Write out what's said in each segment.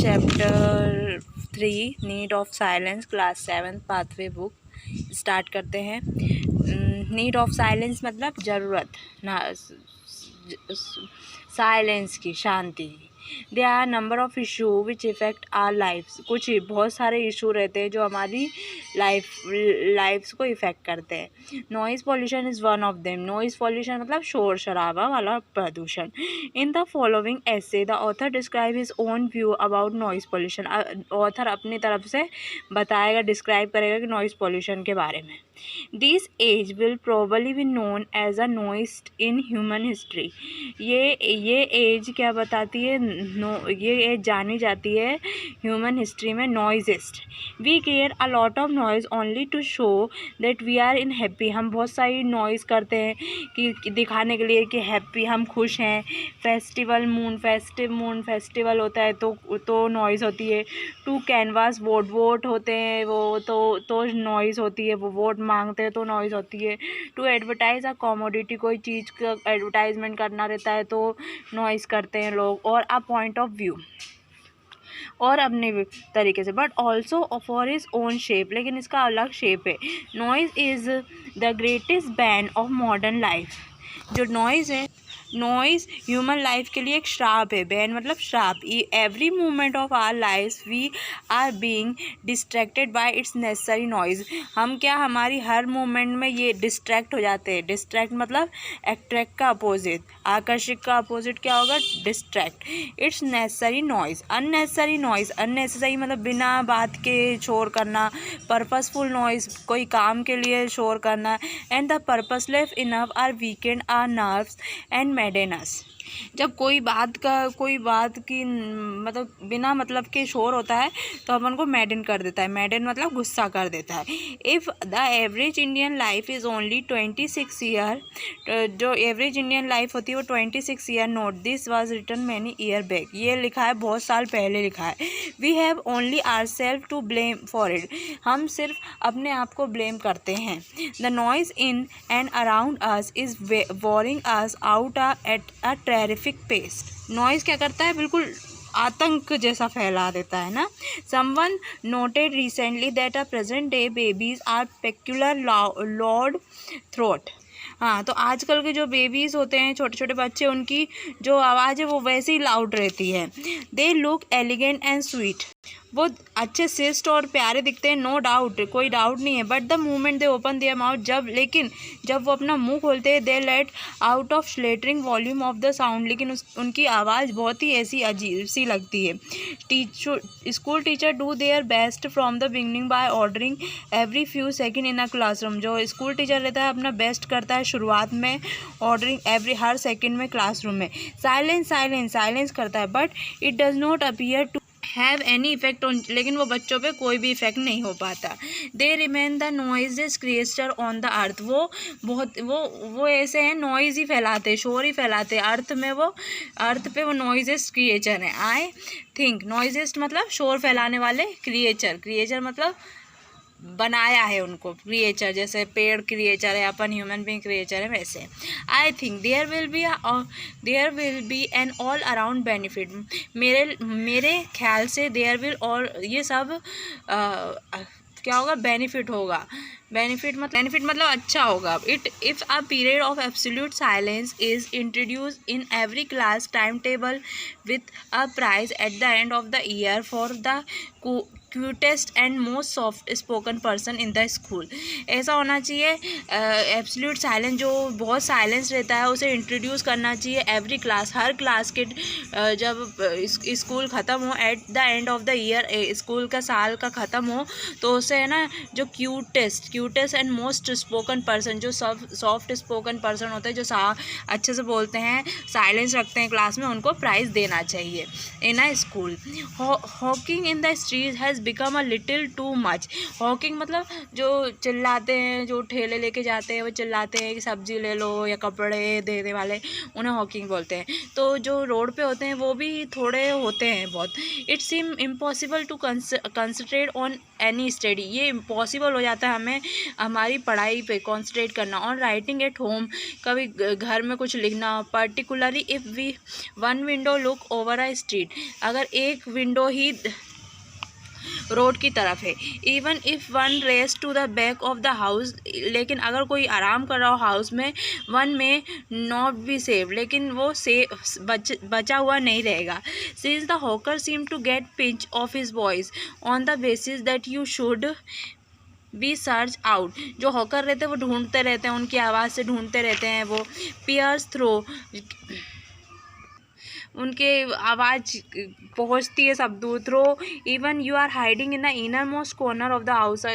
Chapter 3 need of silence, class 7 pathway book. Start करते हैं। Need of silence मतलब ज़रूरत ना, साइलेंस की, शांति की। There are number of issue which effect our lifes. कुछ बहुत सारे इशू रहते हैं जो हमारी लाइफ्स को इफ़ेक्ट करते हैं। Noise pollution is one of them. Noise pollution मतलब शोर शराबा वाला प्रदूषण। In the following essay the author describe his own view about noise pollution. Author अपनी तरफ से बताएगा, डिस्क्राइब करेगा कि नॉइज़ पॉल्यूशन के बारे में। This age will probably be known as a noisiest in human history. ये एज क्या बताती है? ये एज जानी जाती है ह्यूमन हिस्ट्री में noisiest. We care a lot of noise only to show that we are in happy. हम बहुत सारी नॉइज़ करते हैं कि दिखाने के लिए कि हैप्पी, हम खुश हैं। फेस्टिवल मून फेस्टिवल होता है तो नॉइज़ होती है। टू कैनवास वोट होते हैं वो तो नॉइज़ होती है। वो वोट मांगते हैं तो नॉइज़ होती है। टू एडवर्टाइज़ अ कमोडिटी, कोई चीज़ का एडवर्टाइजमेंट करना रहता है तो नॉइज़ करते हैं लोग। और अ पॉइंट ऑफ व्यू, और अपने तरीके से, but also for his own shape, लेकिन इसका अलग शेप है। Noise is the greatest bane of modern life. जो नॉइज़ है, नॉइज़ ह्यूमन लाइफ के लिए एक श्राप है। बैन मतलब श्राप। Every moment of our life we are being distracted by its necessary noise. हम क्या, हमारी हर मोमेंट में ये डिस्ट्रैक्ट हो जाते हैं। डिस्ट्रैक्ट मतलब अट्रैक्ट का अपोजिट, आकर्षित का अपोजिट क्या होगा? Distract. It's necessary noise. Unnecessary noise, unnecessary मतलब बिना बात के शोर करना। पर्पसफुल नॉइज़, कोई काम के लिए शोर करना। And the purposeless enough are weekend are nerves and madness. जब कोई बात की मतलब बिना मतलब के शोर होता है तो अपन को मैडन कर देता है। मैडन मतलब गुस्सा कर देता है। If the average Indian life is only 26 year, जो एवरेज इंडियन लाइफ होती है वो 26 year. Note this was written many year back. ये लिखा है बहुत साल पहले लिखा है। We have only our self to blame for it. हम सिर्फ अपने आप को ब्लेम करते हैं। The noise in and around us is wearing us out at a terrific pace. Noise क्या करता है? बिल्कुल आतंक जैसा फैला देता है ना। Someone noted recently that a present day babies are peculiar loud throat. हाँ, तो आजकल के जो बेबीज़ होते हैं, छोटे छोटे बच्चे, उनकी जो आवाज़ है वो वैसे ही लाउड रहती है। They look elegant and sweet. वो अच्छे शिष्ट और प्यारे दिखते हैं, नो डाउट, कोई डाउट नहीं है। But the moment they open their mouth, जब वो अपना मुंह खोलते हैं, they let out of shattering volume of the sound. लेकिन उनकी आवाज़ बहुत ही ऐसी अजीब सी लगती है। School teacher do their best from the beginning by ordering every few second in a classroom. जो स्कूल टीचर रहता है अपना बेस्ट करता है शुरुआत में, ऑर्डरिंग हर सेकेंड में क्लासरूम में। साइलेंस करता है, but it does not appear to have any effect on, लेकिन वो बच्चों पे कोई भी इफेक्ट नहीं हो पाता। They remain the noises creature on the earth. वो ऐसे हैं, नॉइज़ ही फैलाते हैं, शोर ही फैलाते हैं। अर्थ पे वो नॉइजेस क्रिएचर हैं। आई थिंक नॉइजेस मतलब शोर फैलाने वाले क्रिएचर मतलब बनाया है उनको। क्रिएचर जैसे पेड़ क्रिएचर है, अपन ह्यूमन बीइंग क्रिएचर है, वैसे। I think there will be an all around benefit. मेरे ख्याल से देयर विल, और ये सब क्या होगा? बेनिफिट होगा। बेनिफिट मतलब अच्छा होगा। If a period of absolute silence is introduce in every class time table with a prize at the end of the year for the cutest and most soft spoken person in the school. ऐसा होना चाहिए। Absolute silence, जो बहुत silence रहता है, उसे introduce करना चाहिए एवरी क्लास, हर क्लास के जब स्कूल ख़त्म हो, eight the end of the year, school का साल का ख़त्म हो, तो उसे है ना, जो cutest and most spoken person, जो सॉफ्ट स्पोकन पर्सन होते हैं, जो अच्छे से बोलते हैं, साइलेंस रखते हैं क्लास में, उनको प्राइज़ देना चाहिए in a school. Hawking in the street has become a little too much. Hawking मतलब जो चिल्लाते हैं, जो ठेले लेके जाते हैं वो चिल्लाते हैं कि सब्जी ले लो या कपड़े देने वाले, उन्हें हॉकिंग बोलते हैं। तो जो रोड पे होते हैं वो भी थोड़े होते हैं बहुत। It seem impossible to concentrate on any study. ये इम्पॉसिबल हो जाता है हमें हमारी पढ़ाई पे कॉन्संट्रेट करना। ऑन राइटिंग एट होम, कभी घर में कुछ लिखना, particularly if we one window look over a street, अगर एक विंडो ही रोड की तरफ है। Even if one race to the back of the house, लेकिन अगर कोई आराम कर रहा हो हाउस में, वन में नॉट बी सेव, लेकिन वो बचा हुआ नहीं रहेगा। Since the hawker seem to get pinch of his voice on the basis that you should be search out. जो हॉकर रहते हैं वो ढूंढते रहते हैं, उनकी आवाज़ से ढूंढते रहते हैं वो। पियर्स थ्रो, उनके आवाज़ पहुँचती है सब दूर। Through even you are hiding in the innermost corner of the house,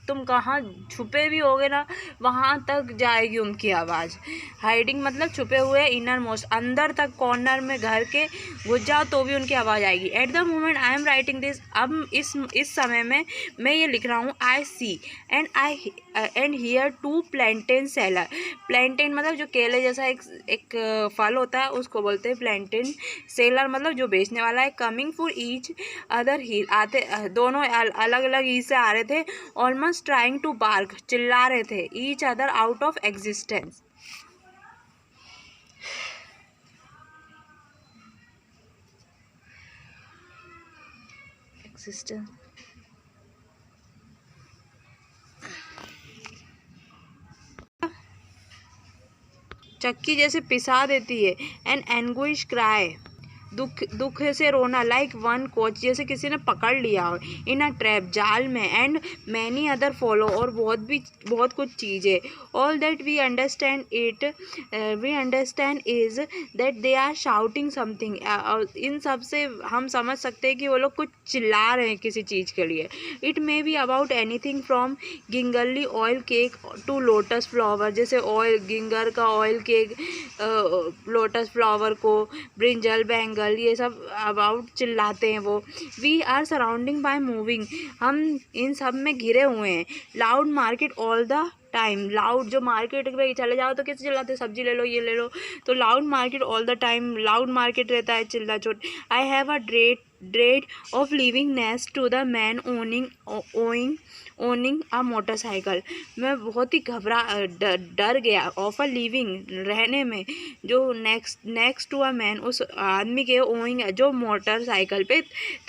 तुम कहाँ छुपे भी होगे ना वहाँ तक जाएगी उनकी आवाज़। हाइडिंग मतलब छुपे हुए, इनर मोस्ट अंदर तक कॉर्नर में घर के घुस जाओ तो भी उनकी आवाज़ आएगी। At the moment I am writing this, अब इस समय में मैं ये लिख रहा हूँ, आई सी एंड हियर टू प्लैंटेन सेलर। प्लैंटेन मतलब जो केले जैसा एक फल होता है, उसको बोलते हैं प्लैंटेन। सेलर मतलब जो बेचने वाला है। Coming for each other heel, आते दोनों अलग अलग ईच से आ रहे थे। ऑलमोस्ट ट्राइंग टू बार्क, चिल्ला रहे थे। Each other out of existence, चक्की जैसे पिसा देती है। एन एंग्विश क्राई, दुख से रोना। लाइक वन कोच, जैसे किसी ने पकड़ लिया हो। इन अ ट्रैप, जाल में। एंड मैनी अदर फॉलो, और बहुत कुछ चीज़ें। All that we understand is that they are shouting something. इन सब से हम समझ सकते हैं कि वो लोग कुछ चिल्ला रहे हैं किसी चीज़ के लिए। It may be about anything from gingelly oil cake to lotus flower, जैसे ऑयल गिंगर का ऑयल केक, लोटस फ्लावर को, ब्रिंजल, बैंगल, ये सब अबाउट चिल्लाते हैं वो। We are surrounding by moving, हम इन सब में घिरे हुए हैं। Loud market all the time, loud जो मार्केट में चले जाओ तो कैसे चिल्लाते हैं, सब्जी ले लो, ये ले लो। तो loud market all the time, loud market रहता है, चिल्ला चोट। I have a dread of leaving next to the man owning a motorcycle, मैं बहुत ही डर गया। ऑफ अ लिविंग, रहने में, जो नेक्स्ट टू अ मैन, उस आदमी के ओइंग, जो मोटरसाइकिल पे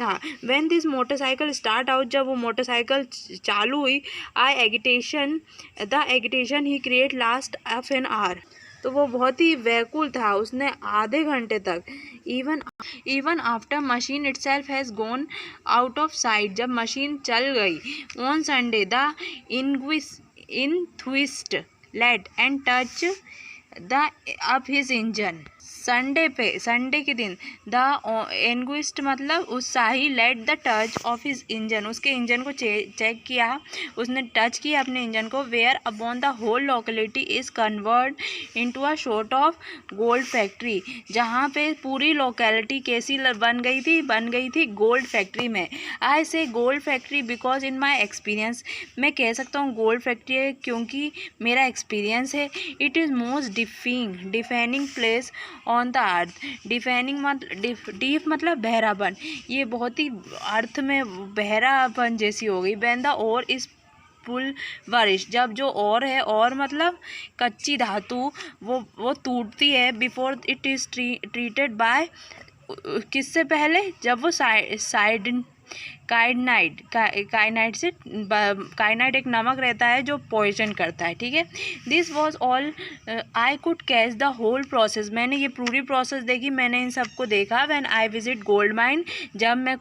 था। When this motorcycle start out, जब वो मोटरसाइकिल चालू हुई, the agitation he create last of an hour, तो वो बहुत ही व्याकुल था, उसने आधे घंटे तक। Even after machine itself has gone out of sight, जब मशीन चल गई। On Sunday the enthusiast let and touch the up his engine. Sunday के दिन द एनग्विस्ट मतलब उत्साही, let the touch of his engine, उसके इंजन को check किया, उसने टच किया अपने इंजन को। Whereupon the whole locality is convert into a sort of gold factory, जहाँ पे पूरी लोकेलिटी कैसी बन गई थी गोल्ड फैक्ट्री में। आई से gold factory because in my experience, मैं कह सकता हूँ गोल्ड फैक्ट्री है क्योंकि मेरा एक्सपीरियंस है। It is most defining place on the earth. Deep मतलब बहरापन, ये बहुत ही अर्थ में बहरापन जैसी हो गई। When the ore is pulverise, जब जो और है, और मतलब कच्ची धातु, वो टूटती है। Before it is treated by, किससे पहले, जब वो काइनाइट एक नमक रहता है जो पॉइजन करता है, ठीक है। This was all, I could catch the whole process, मैंने ये पूरी प्रोसेस देखी, मैंने इन सबको देखा। When I visit gold mine, जब मैं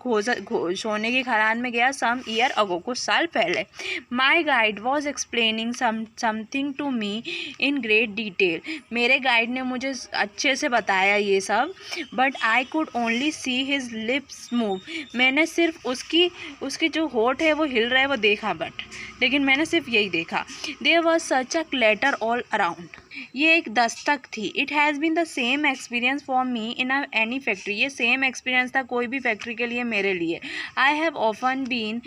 सोने की खदान में गया, सम ईयर अगो, कुछ साल पहले। My guide was explaining something to me in great detail, मेरे गाइड ने मुझे अच्छे से बताया ये सब। But I could only see his lips move, मैंने सिर्फ उसकी उसकी जो होठ है वो हिल रहा है वो देखा, बट लेकिन मैंने सिर्फ यही देखा। There was such a clatter all around. ये एक दस्तक थी। It has been the same experience for me in any factory. ये सेम एक्सपीरियंस था कोई भी फैक्ट्री के लिए मेरे लिए। I have often been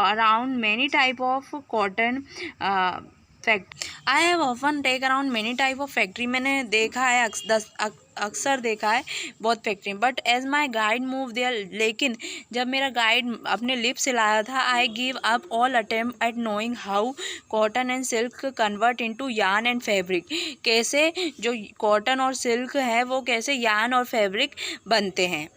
around many type of cotton I have often take around many type of factory. मैंने देखा है अक्सर देखा है बहुत factory, but as my guide move there, लेकिन जब मेरा गाइड अपने लिप्स हिलाया था, I give up all attempt at knowing how cotton and silk convert into yarn and fabric. कैसे जो कॉटन और सिल्क है वो कैसे यार्न और फैब्रिक बनते हैं।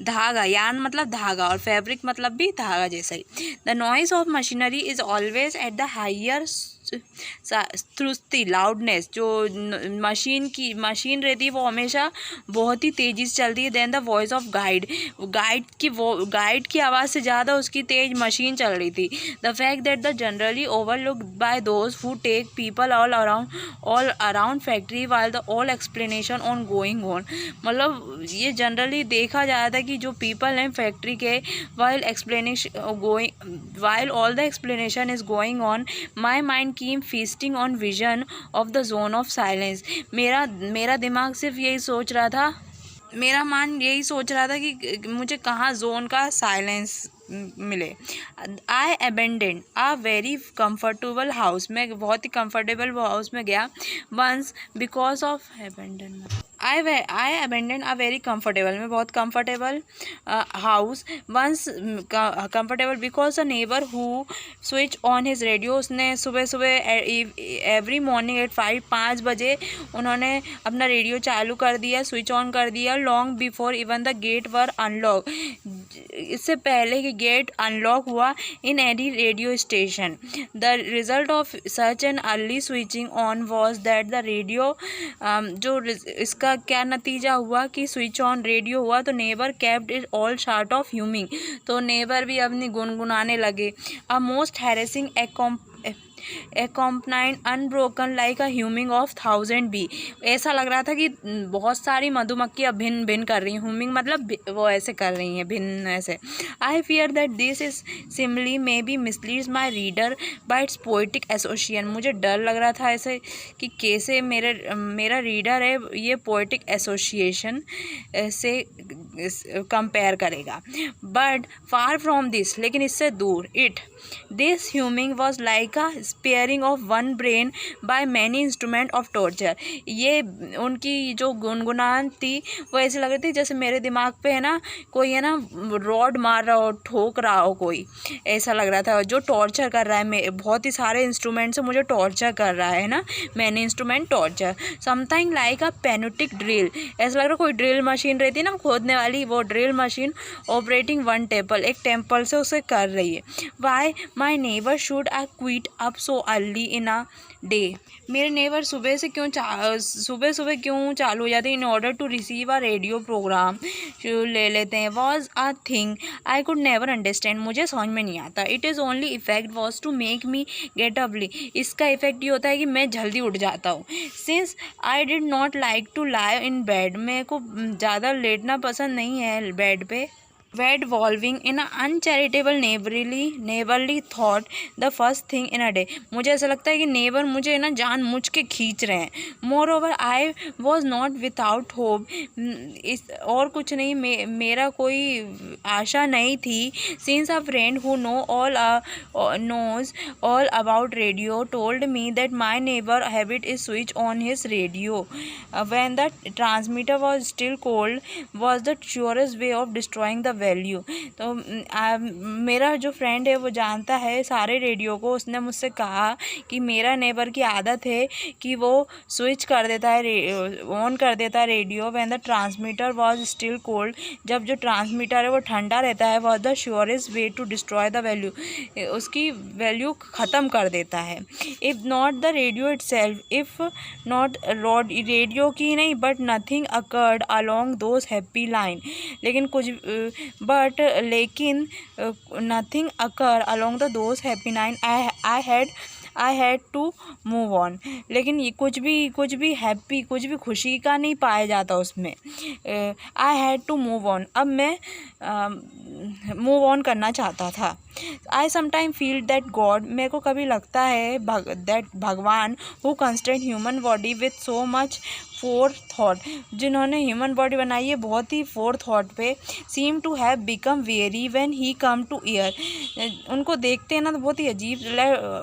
धागा, यार्न मतलब धागा और फैब्रिक मतलब भी धागा जैसा ही। The noise of machinery is always at the higher shruti loudness. जो मशीन रहती है वो हमेशा बहुत ही तेज़ी से चलती है। Then the voice of guide की आवाज़ से ज़्यादा उसकी तेज मशीन चल रही थी। The fact that the generally overlooked by those who take people all around factory while the all explanation on going on. मतलब ये जनरली देखा जाता है कि जो पीपल हैं फैक्ट्री के while all the explanation is going on, my mind keep feasting on vision of the zone of silence. मेरा दिमाग सिर्फ यही सोच रहा था, मेरा मन यही सोच रहा था कि मुझे कहाँ जोन का साइलेंस मिले। I abandoned a very comfortable house. मैं बहुत ही कंफर्टेबल हाउस में गया। Once because of I abandoned a very comfortable, मैं बहुत comfortable house. Once comfortable because a neighbour who switch on his radio. उसने सुबह एवरी मॉर्निंग एट 5 बजे उन्होंने अपना रेडियो चालू कर दिया, स्विच ऑन कर दिया। Long before even the gate were unlock, इससे पहले कि गेट अनलॉक हुआ in any radio station. The result of such an early switching on was that the radio, जो इसका क्या नतीजा हुआ कि स्विच ऑन रेडियो हुआ तो neighbour kept it all short of humming. तो नेबर भी अपनी गुनगुनाने लगे। A most harassing accompanied unbroken like a humming of 1000 bee। ऐसा लग रहा था कि बहुत सारी मधुमक्खियाँ भिन्न भिन्न कर रही हैं। humming मतलब वो ऐसे कर रही हैं, भिन्न ऐसे। I fear that this is simile may be misleads my reader by its poetic association। मुझे डर लग रहा था ऐसे कि कैसे मेरा रीडर है ये पोएटिक एसोसिएशन से कंपेयर करेगा। बट फार फ्रॉम दिस, लेकिन इससे दूर, this humming was like a sparing of one brain by many instrument of torture. ये उनकी जो गुनगुनान थी वो ऐसे लग रही थी जैसे मेरे दिमाग पे है ना कोई है ना रॉड मार रहा हो, ठोक रहा हो कोई, ऐसा लग रहा था। जो टॉर्चर कर रहा है, बहुत ही सारे इंस्ट्रूमेंट से मुझे टॉर्चर कर रहा है ना, many instrument torture. Something like a pneumatic drill, ऐसा लग रहा कोई ड्रिल मशीन रहती है ना खोदने वाली, वो drill machine operating one temple, एक टेम्पल से उसे कर रही है। Why my neighbour should I quit up so early in a day. मेरे नेबर सुबह सुबह क्यों चालू हो जाते हैं in order to receive a radio programme ले लेते हैं। Was a thing I could never understand, मुझे समझ में नहीं आता। It is only effect was to make me get early, इसका इफेक्ट ये होता है कि मैं जल्दी उठ जाता हूँ। Since I did not like to lie in bed, मेरे को ज़्यादा लेटना पसंद नहीं है बेड पे। Revolving in an uncharitable neighborly thought the first thing in a day, मुझे ऐसा लगता है कि नेबर मुझे ना जान मुझ के खींच रहे हैं। Moreover I was not without hope, इस और कुछ नहीं, मेरा कोई आशा नहीं थी। Since a friend who knows all about radio told me that my neighbor habit is switch on his radio when the transmitter was still cold was the surest way of destroying the value. तो मेरा जो friend है वो जानता है सारे radio को, उसने मुझसे कहा कि मेरा नेबर की आदत है कि वो स्विच कर देता है, ऑन कर देता है radio when the transmitter was still cold, जब जो ट्रांसमीटर है वो ठंडा रहता है। Was the surest way to destroy the value, उसकी वैल्यू ख़त्म कर देता है। If not the radio itself, if not radio की नहीं, but nothing occurred along those happy line, लेकिन लेकिन nothing occur along the those happy line I had I had to move on. लेकिन ये कुछ भी हैप्पी, कुछ भी खुशी का नहीं पाया जाता उसमें। I had to move on, अब मैं मूव ऑन करना चाहता था। I sometime feel that God, मेरे को कभी लगता है दैट भगवान who constraint human body with so much forethought, जिन्होंने ह्यूमन बॉडी बनाई है बहुत ही फोर थॉट पे, seem to have become very when he come to year, उनको देखते हैं ना तो बहुत ही अजीब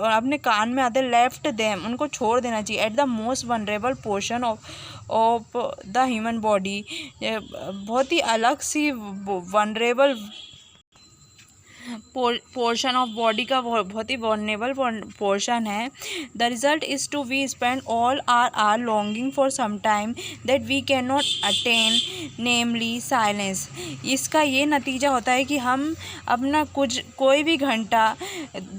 अपने कान में आते, लेफ्ट देम, उनको छोड़ देना चाहिए। At the most vulnerable portion of the human body, बहुत ही अलग सी वनरेबल पोर्शन ऑफ बॉडी का बहुत ही वॉल्नरेबल पोर्शन है। The result is to we spend all our longing for some time that we can not attain, namely silence. इसका ये नतीजा होता है कि हम अपना कोई भी घंटा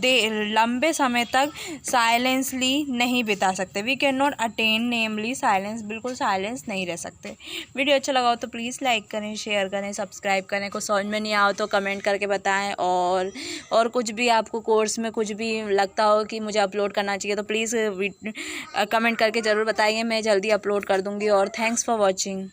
लंबे समय तक साइलेंसली नहीं बिता सकते। We can not attain namely silence, बिल्कुल साइलेंस नहीं रह सकते। वीडियो अच्छा लगा हो तो प्लीज़ लाइक करें, शेयर करें, सब्सक्राइब करें। कुछ समझ में नहीं आओ तो कमेंट करके बताएं, और कुछ भी आपको कोर्स में कुछ भी लगता हो कि मुझे अपलोड करना चाहिए तो प्लीज़ कमेंट करके ज़रूर बताइए, मैं जल्दी अपलोड कर दूँगी। और थैंक्स फॉर वॉचिंग।